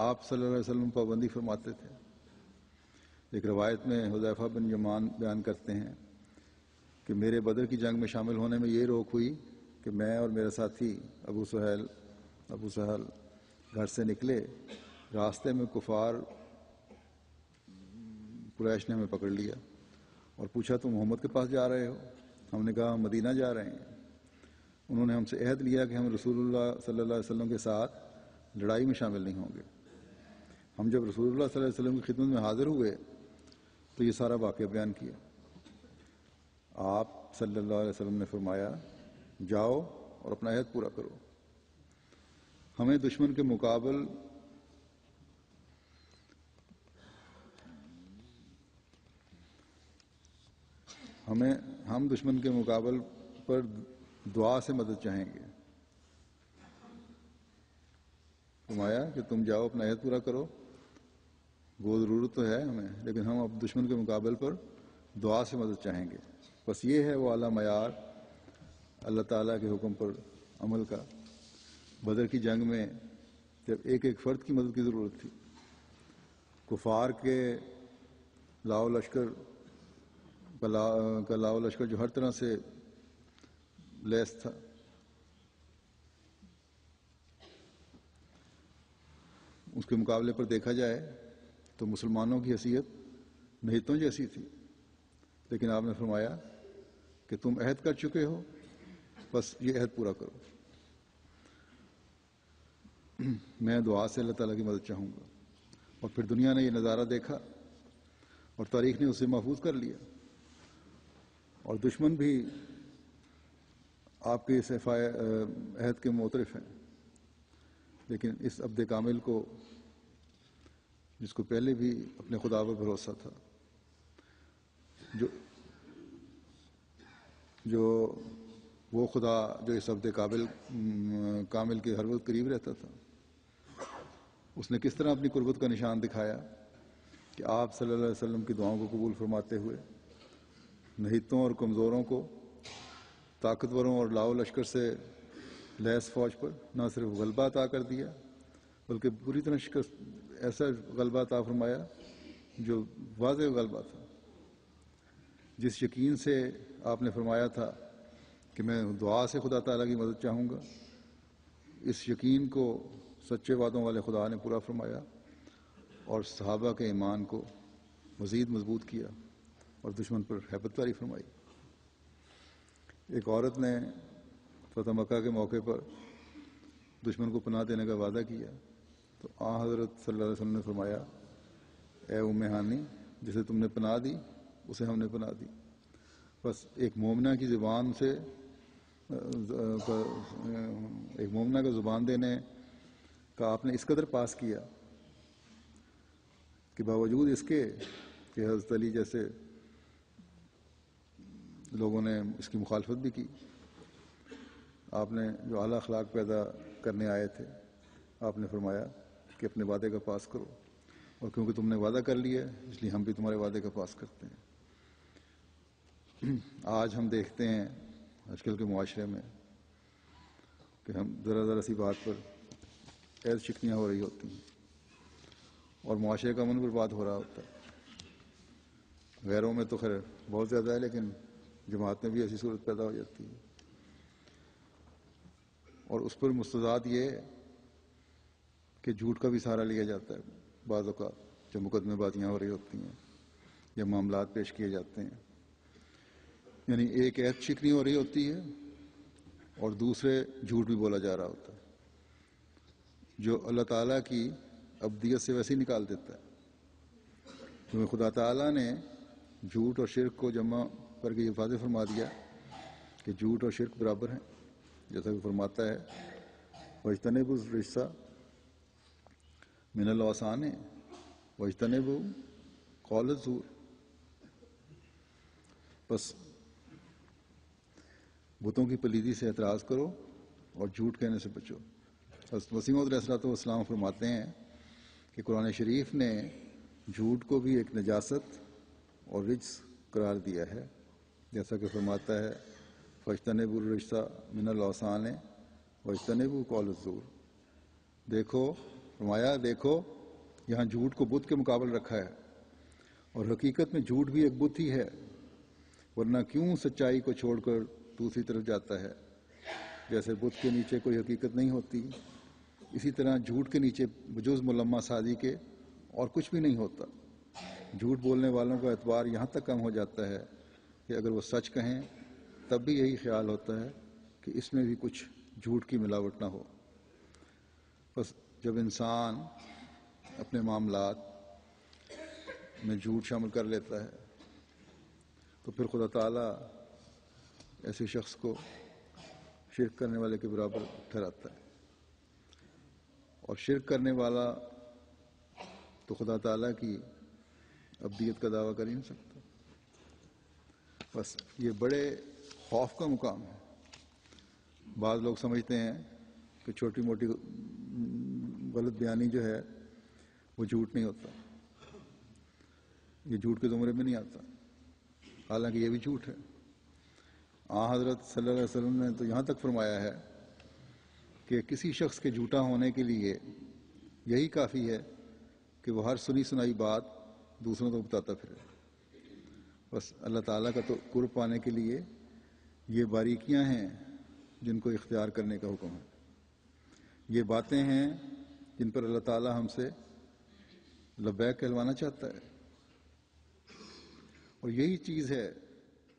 [SPEAKER 1] آپ صلی اللہ علیہ وسلم پابندی فرماتے تھے؟ ایک روایت میں حذیفہ بن یمان بیان کرتے ہیں کہ میرے بدر کی جنگ میں شامل ہونے میں یہ روک ہوئی کہ میں اور میرا ساتھی ابو سہل گھر سے نکلے، راستے میں کفار قریش نے ہمیں پکڑ لیا اور پوچھا تم محمد کے پاس جا رہے ہو؟ ہم نے کہا ہم مدینہ جا رہے ہیں۔ انہوں نے ہم سے عہد لیا کہ ہم رسول اللہ صلی اللہ علیہ وسلم کے ساتھ لڑائی میں شامل نہیں ہوں گے۔ ہم جب رسول اللہ صلی اللہ علیہ وسلم کی خدمت میں حاضر ہوئے تو یہ سارا واقعہ بیان کیا۔ آپ صلی اللہ علیہ وسلم نے فرمایا جاؤ اور اپنا عہد پورا کرو۔ ہمیں دشمن کے مقابل ہم دشمن کے مقابل پر دعا سے مدد چاہیں گے۔ فرمایا کہ تم جاؤ اپنا عہد پورا کرو، وہ ضرورت تو ہے ہمیں، لیکن ہم اب دشمن کے مقابل پر دعا سے مدد چاہیں گے۔ بس یہ ہے وہ اعلیٰ معیار اللہ تعالیٰ کے حکم پر عمل کا۔ بدر کی جنگ میں جب ایک ایک فرد کی مدد کی ضرورت تھی، کفار کے لاؤ لشکر کا لاؤ لشکر جو ہر طرح سے لیس تھا، اس کے مقابلے پر دیکھا جائے تو مسلمانوں کی حیثیت نہیتوں جیسی تھی، لیکن آپ نے فرمایا کہ تم عہد کر چکے ہو، بس یہ عہد پورا کرو۔ میں دعا سے اللہ تعالیٰ کی مدد چاہوں گا۔ اور پھر دنیا نے یہ نظارہ دیکھا اور تاریخ نے اسے محفوظ کر لیا، اور دشمن بھی آپ کے اس عہد کے معترف ہیں، لیکن اس عبد کامل کو جس کو پہلے بھی اپنے خدا پر بھروسہ تھا، جو وہ خدا جو اس عبد کامل کے ہر وقت قریب رہتا تھا، اس نے کس طرح اپنی قربت کا نشان دکھایا کہ آپ صلی اللہ علیہ وسلم کی دعاؤں کو قبول فرماتے ہوئے نہیتوں اور کمزوروں کو، طاقتوروں اور لاؤ لشکر سے لیس فوج پر نہ صرف غلبہ عطا کر دیا بلکہ پوری طرح شکست، ایسا غلبہ عطا فرمایا جو واضح غلبہ تھا، جس یقین سے آپ نے فرمایا تھا کہ میں دعا سے خدا تعالیٰ کی مدد چاہوں گا، اس یقین کو سچے وعدوں والے خدا نے پورا فرمایا اور صحابہ کے ایمان کو مزید مضبوط کیا اور دشمن پر ہیبت طاری فرمائی۔ ایک عورت نے فتح مکہ کے موقع پر دشمن کو پناہ دینے کا وعدہ کیا تو حضرت صلی اللہ علیہ وسلم نے فرمایا، اے ام ہانی، جسے تم نے پناہ دی اسے ہم نے پناہ دی۔ بس ایک مومنہ کی زبان سے ایک مومنہ کا زبان دینے کا آپ نے اس قدر پاس کیا کہ باوجود اس کے کہ حضرت علی جیسے لوگوں نے اس کی مخالفت بھی کی، آپ نے جو اعلیٰ اخلاق پیدا کرنے آئے تھے آپ نے فرمایا کہ اپنے وعدے کا پاس کرو، اور کیونکہ تم نے وعدہ کر لیا اس لیے ہم بھی تمہارے وعدے کا پاس کرتے ہیں۔ آج ہم دیکھتے ہیں آج کل کے معاشرے میں کہ ہم ذرا ذرا سی بات پر عیش شکنیاں ہو رہی ہوتی ہیں اور معاشرے کا امن برباد ہو رہا ہوتا ہے۔ غیروں میں تو خیر بہت زیادہ ہے، لیکن جماعت میں بھی ایسی صورت پیدا ہو جاتی ہے، اور اس پر مستضاد یہ ہے کہ جھوٹ کا بھی سہارا لیا جاتا ہے بعض اوقات، جو مقدمے بازیاں ہو رہی ہوتی ہیں یا معاملات پیش کیے جاتے ہیں، یعنی ایک عہد شکنی ہو رہی ہوتی ہے اور دوسرے جھوٹ بھی بولا جا رہا ہوتا ہے، جو اللہ تعالیٰ کی ابدیت سے ویسے ہی نکال دیتا ہے، کیونکہ خدا تعالیٰ نے جھوٹ اور شرک کو جمع کر کے یہ واضح فرما دیا کہ جھوٹ اور شرک برابر ہیں، جیسا کہ فرماتا ہے وَاجْتَنِبُوا الرِّجْسَ مِنَ الْأَوْثَانِ وَاجْتَنِبُوا قَوْلَ الزُّورِ۔ بس بتوں کی پلیدی سے اعتراض کرو اور جھوٹ کہنے سے بچو۔ حضرت مسیح موعود علیہ السلام فرماتے ہیں کہ قرآن شریف نے جھوٹ کو بھی ایک نجاست اور رجس قرار دیا ہے، جیسا کہ فرماتا ہے فَاجْتَنِبُوا الرِّجْسَ مِنَ الْأَوْثَانِ وَاجْتَنِبُوا قَوْلَ الزُّورِ۔ دیکھو، فرمایا دیکھو یہاں جھوٹ کو بت کے مقابل رکھا ہے، اور حقیقت میں جھوٹ بھی ایک بت ہی ہے، ورنہ کیوں سچائی کو چھوڑ کر دوسری طرف جاتا ہے؟ جیسے بت کے نیچے کوئی حقیقت نہیں ہوتی، اسی طرح جھوٹ کے نیچے بجز ملمہ سازی کے اور کچھ بھی نہیں ہوتا۔ جھوٹ بولنے والوں کا اعتبار یہاں تک کم ہو جاتا ہے کہ اگر وہ سچ کہیں تب بھی یہی خیال ہوتا ہے کہ اس میں بھی کچھ جھوٹ کی ملاوٹ نہ ہو۔ بس جب انسان اپنے معاملات میں جھوٹ شامل کر لیتا ہے تو پھر خدا تعالیٰ ایسے شخص کو شرک کرنے والے کے برابر ٹھہراتا ہے، اور شرک کرنے والا تو خدا تعالیٰ کی ابدیت کا دعویٰ کر ہی نہیں سکتا۔ بس یہ بڑے خوف کا مقام ہے۔ بعض لوگ سمجھتے ہیں کہ چھوٹی موٹی غلط بیانی جو ہے وہ جھوٹ نہیں ہوتا، یہ جھوٹ کے زمرے میں نہیں آتا، حالانکہ یہ بھی جھوٹ ہے۔ حضرت صلی اللہ علیہ وسلم نے تو یہاں تک فرمایا ہے کہ کسی شخص کے جھوٹا ہونے کے لیے یہی کافی ہے کہ وہ ہر سنی سنائی بات دوسروں کو بتاتا پھرے۔ بس اللہ تعالیٰ کا تو قرب پانے کے لیے یہ باریکیاں ہیں جن کو اختیار کرنے کا حکم ہے، یہ باتیں ہیں جن پر اللہ تعالیٰ ہم سے لبیک کہلوانا چاہتا ہے، اور یہی چیز ہے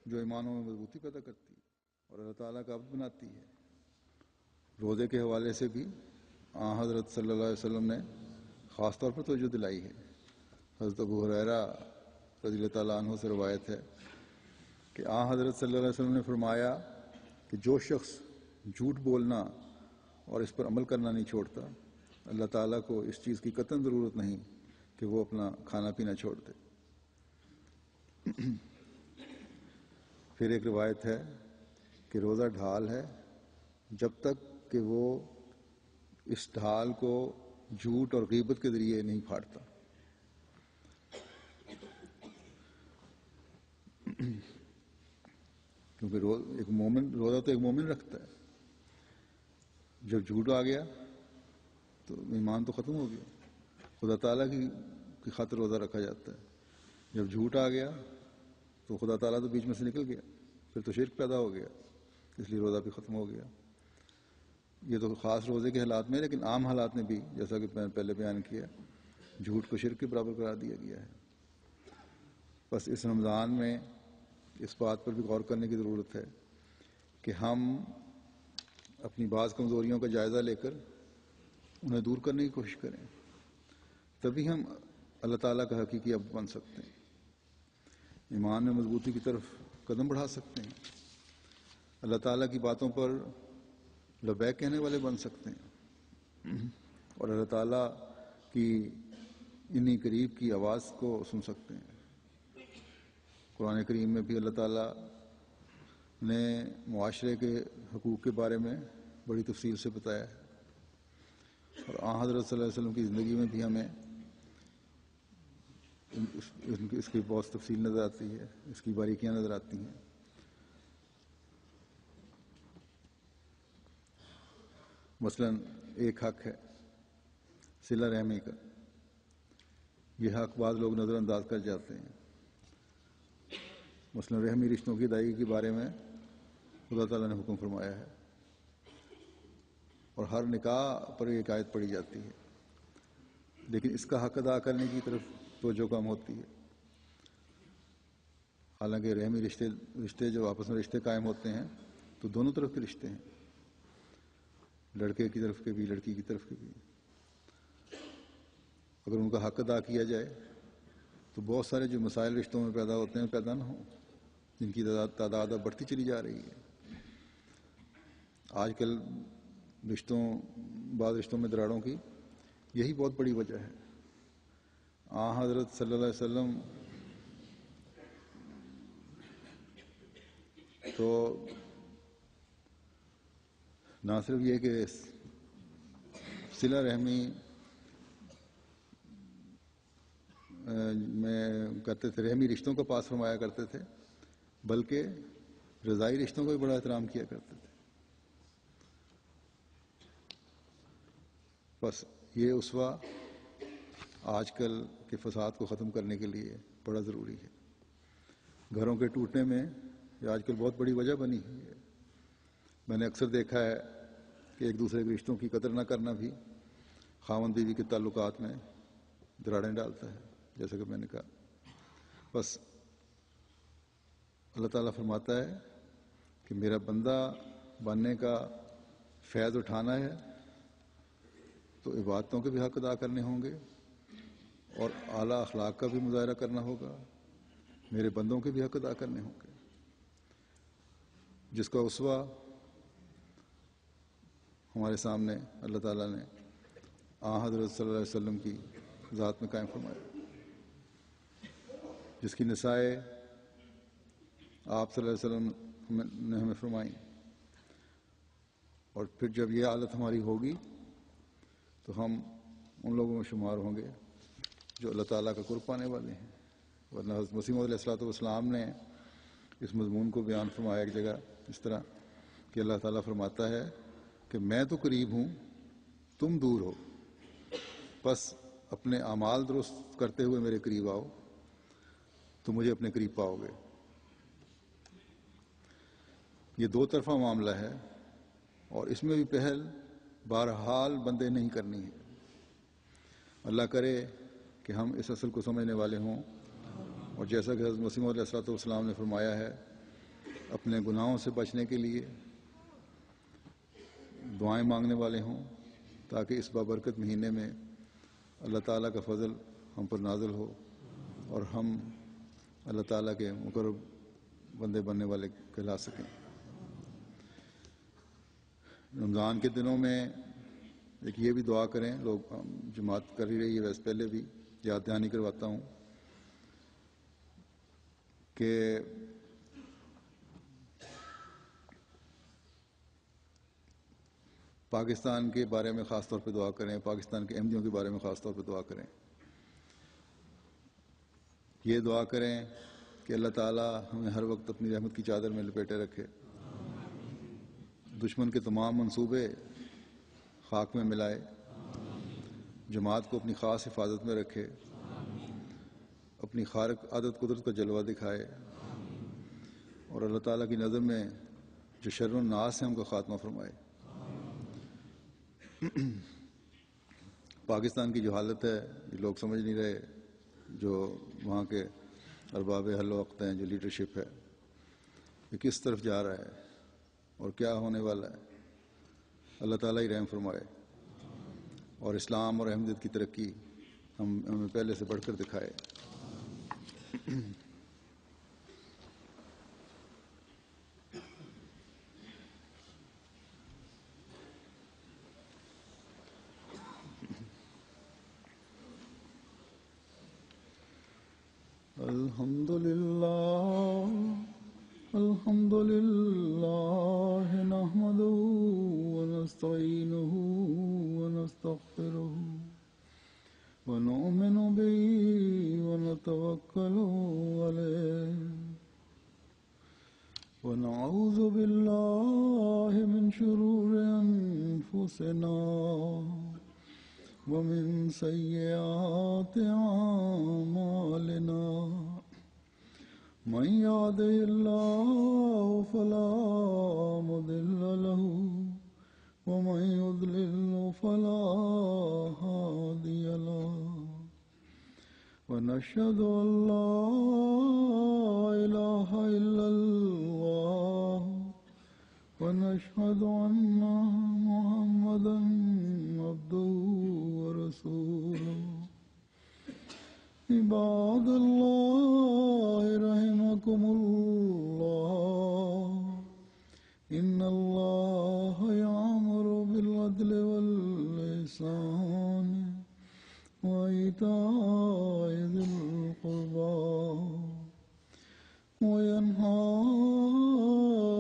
[SPEAKER 1] جو ایمانوں میں مضبوطی پیدا کرتی ہے اور اللہ تعالیٰ کا عبد بناتی ہے۔ روزے کے حوالے سے بھی حضرت صلی اللہ علیہ وسلم نے خاص طور پر توجہ دلائی ہے۔ حضرت ابو ہریرہ رضی اللہ تعالیٰ عنہ سے روایت ہے کہ حضرت صلی اللہ علیہ وسلم نے فرمایا کہ جو شخص جھوٹ بولنا اور اس پر عمل کرنا نہیں چھوڑتا، اللہ تعالیٰ کو اس چیز کی قطعاً ضرورت نہیں کہ وہ اپنا کھانا پینا چھوڑ دے۔ پھر ایک روایت ہے کہ روزہ ڈھال ہے جب تک کہ وہ اس ڈھال کو جھوٹ اور غیبت کے ذریعے نہیں پھاڑتا۔ کیونکہ روزہ تو ایک مومن رکھتا ہے، جب جھوٹ آ گیا تو ایمان تو ختم ہو گیا۔ خدا تعالیٰ کی خاطر روزہ رکھا جاتا ہے، جب جھوٹ آ گیا تو خدا تعالیٰ تو بیچ میں سے نکل گیا، پھر تو شرک پیدا ہو گیا، اس لیے روزہ بھی ختم ہو گیا۔ یہ تو خاص روزے کے حالات میں، لیکن عام حالات میں بھی جیسا کہ میں نے پہلے بیان کیا، جھوٹ کو شرک کے برابر قرار دیا گیا ہے۔ بس اس رمضان میں اس بات پر بھی غور کرنے کی ضرورت ہے کہ ہم اپنی بعض کمزوریوں کا جائزہ لے کر انہیں دور کرنے کی کوشش کریں، تبھی ہم اللہ تعالیٰ کا حقیقی عبد بن سکتے ہیں، ایمان میں مضبوطی کی طرف قدم بڑھا سکتے ہیں، اللہ تعالیٰ کی باتوں پر لبیک کہنے والے بن سکتے ہیں، اور اللہ تعالیٰ کی انہی قریب کی آواز کو سن سکتے ہیں۔ قرآن کریم میں بھی اللہ تعالیٰ نے معاشرے کے حقوق کے بارے میں بڑی تفصیل سے بتایا ہے، اور آن حضرت صلی اللہ علیہ وسلم کی زندگی میں بھی ہمیں اس کی بہت تفصیل نظر آتی ہے، اس کی باریکیاں نظر آتی ہیں۔ مثلا ایک حق ہے صلہ رحمی کا، یہ حق بعض لوگ نظر انداز کر جاتے ہیں۔ مثلا رحمی رشتوں کی ادائیگی کے بارے میں خدا تعالیٰ نے حکم فرمایا ہے، اور ہر نکاح پر ایک آیت پڑھی جاتی ہے، لیکن اس کا حق ادا کرنے کی طرف توجہ کم ہوتی ہے۔ حالانکہ رحمی رشتے جو آپس میں رشتے قائم ہوتے ہیں تو دونوں طرف کے رشتے ہیں، لڑکے کی طرف کے بھی لڑکی کی طرف کے بھی۔ اگر ان کا حق ادا کیا جائے تو بہت سارے جو مسائل رشتوں میں پیدا ہوتے ہیں پیدا نہ ہوں، جن کی تعداد اب بڑھتی چلی جا رہی ہے۔ آج کل بعض رشتوں میں دراڑوں کی یہی بہت بڑی وجہ ہے۔ حضرت صلی اللہ علیہ وسلم تو نہ صرف یہ کہ صلہ رحمی میں کرتے تھے، رحمی رشتوں کا پاس فرمایا کرتے تھے، بلکہ رضائی رشتوں کا بھی بڑا احترام کیا کرتے تھے۔ بس یہ اسوہ آج کل کے فساد کو ختم کرنے کے لیے بڑا ضروری ہے۔ گھروں کے ٹوٹنے میں یہ آج کل بہت بڑی وجہ بنی ہوئی ہے۔ میں نے اکثر دیکھا ہے کہ ایک دوسرے کے رشتوں کی قدر نہ کرنا بھی خاوند بیوی کے تعلقات میں دراڑیں ڈالتا ہے، جیسا کہ میں نے کہا۔ بس اللہ تعالیٰ فرماتا ہے کہ میرا بندہ بننے کا فیض اٹھانا ہے تو عبادتوں کے بھی حق ادا کرنے ہوں گے، اور اعلیٰ اخلاق کا بھی مظاہرہ کرنا ہوگا، میرے بندوں کے بھی حق ادا کرنے ہوں گے، جس کا اسوہ ہمارے سامنے اللہ تعالیٰ نے حضرت صلی اللہ علیہ وسلم کی ذات میں قائم فرمایا، جس کی نصائح آپ صلی اللہ علیہ وسلم نے ہمیں فرمائی۔ اور پھر جب یہ حالت ہماری ہوگی تو ہم ان لوگوں میں شمار ہوں گے جو اللہ تعالیٰ کا قرب پانے والے ہیں۔ ورنہ حضرت مسیح موعود علیہ السلام نے اس مضمون کو بیان فرمایا ایک جگہ اس طرح کہ اللہ تعالیٰ فرماتا ہے کہ میں تو قریب ہوں، تم دور ہو، بس اپنے اعمال درست کرتے ہوئے میرے قریب آؤ تو مجھے اپنے قریب پاؤ گے۔ یہ دو طرفہ معاملہ ہے، اور اس میں بھی پہل بہرحال بندے نہیں کرنی ہے۔ اللہ کرے کہ ہم اس اصل کو سمجھنے والے ہوں، اور جیسا کہ حضرت مسیح موعود علیہ السلام نے فرمایا ہے، اپنے گناہوں سے بچنے کے لیے دعائیں مانگنے والے ہوں، تاکہ اس بابرکت مہینے میں اللہ تعالیٰ کا فضل ہم پر نازل ہو اور ہم اللہ تعالیٰ کے مقرب بندے بننے والے کہلا سکیں۔ رمضان کے دنوں میں ایک یہ بھی دعا کریں، لوگ جماعت کر ہی رہی ہے، ویسے پہلے بھی یاد دہانی کرواتا ہوں کہ پاکستان کے بارے میں خاص طور پہ دعا کریں، پاکستان کے احمدیوں کے بارے میں خاص طور پہ دعا کریں۔ یہ دعا کریں کہ اللہ تعالیٰ ہمیں ہر وقت اپنی رحمت کی چادر میں لپیٹے رکھے، دشمن کے تمام منصوبے خاک میں ملائے، جماعت کو اپنی خاص حفاظت میں رکھے، اپنی خارق عادت قدرت کا جلوہ دکھائے، اور اللہ تعالیٰ کی نظر میں جو شر الناس ہیں ان کا خاتمہ فرمائے۔ پاکستان کی جو حالت ہے یہ لوگ سمجھ نہیں رہے، جو وہاں کے ارباب حل و عقد ہیں، جو لیڈرشپ ہے، یہ کس طرف جا رہا ہے اور کیا ہونے والا ہے، اللہ تعالیٰ ہی رحم فرمائے اور اسلام اور احمدیت کی ترقی ہمیں پہلے سے بڑھ کر دکھائے۔ الحمد لله نحمده ونستعينه ونستغفره ونؤمن به ونتوكل عليه ونعوذ بالله من شرور أنفسنا ومن سيئات أعمالنا من يهده الله فلا مضل له ومن يضلل فلا هادي له ونشهد أن لا إله إلا الله ونشهد أن محمدا عبده ورسوله عباد الله رحمكم الله إن الله يأمر بالعدل والإحسان وإيتاء ذي القربى وينهى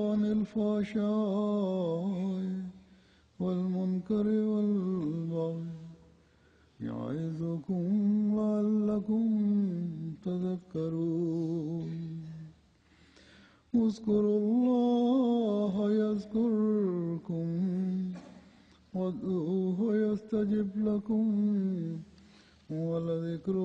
[SPEAKER 1] عن الفحشاء والمنكر والبغي يعظكم لعلكم تذكرون اذكروا الله يذكركم وادعوه يستجب لكم ولذكر